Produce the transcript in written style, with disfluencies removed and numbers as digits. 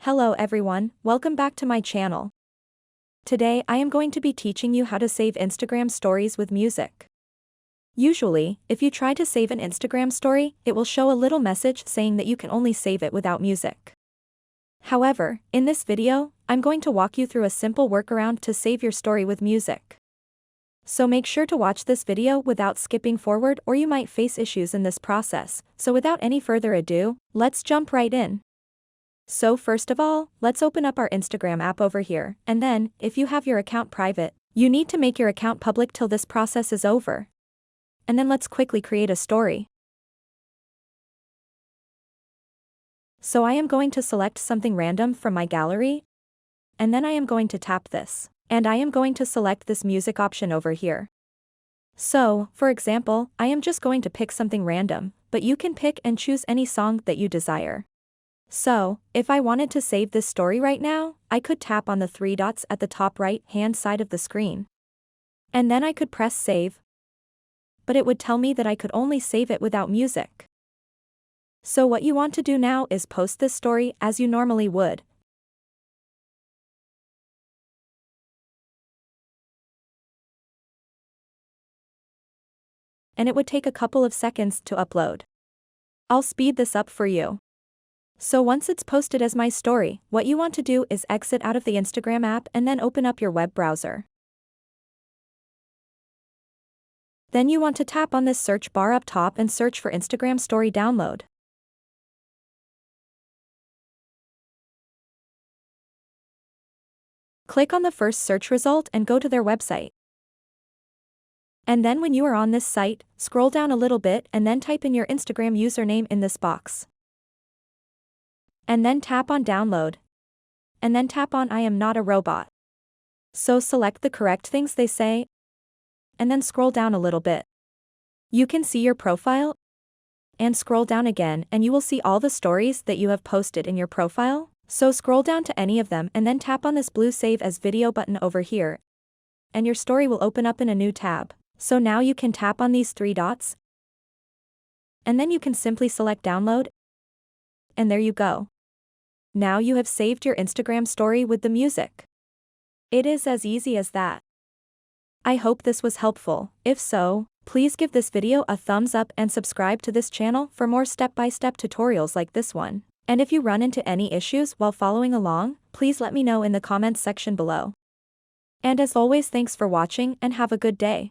Hello everyone, welcome back to my channel. Today I am going to be teaching you how to save Instagram stories with music. Usually, if you try to save an Instagram story, it will show a little message saying that you can only save it without music. However, in this video, I'm going to walk you through a simple workaround to save your story with music. So make sure to watch this video without skipping forward or you might face issues in this process. So without any further ado, let's jump right in. So first of all, let's open up our Instagram app over here, and then, if you have your account private, you need to make your account public till this process is over. And then let's quickly create a story. So I am going to select something random from my gallery, and then I am going to tap this, and I am going to select this music option over here. So, for example, I am just going to pick something random, but you can pick and choose any song that you desire. So, if I wanted to save this story right now, I could tap on the three dots at the top right-hand side of the screen. And then I could press save. But it would tell me that I could only save it without music. So what you want to do now is post this story as you normally would. And it would take a couple of seconds to upload. I'll speed this up for you. So once it's posted as my story, what you want to do is exit out of the Instagram app and then open up your web browser. Then you want to tap on this search bar up top and search for Instagram Story Download. Click on the first search result and go to their website. And then when you are on this site, scroll down a little bit and then type in your Instagram username in this box. And then tap on download. And then tap on I am not a robot. So select the correct things they say. And then scroll down a little bit. You can see your profile. And scroll down again and you will see all the stories that you have posted in your profile. So scroll down to any of them and then tap on this blue save as video button over here. And your story will open up in a new tab. So now you can tap on these three dots. And then you can simply select download. And there you go. Now you have saved your Instagram story with the music. It is as easy as that. I hope this was helpful. If so, please give this video a thumbs up and subscribe to this channel for more step-by-step tutorials like this one. And if you run into any issues while following along, please let me know in the comments section below. And as always, thanks for watching and have a good day.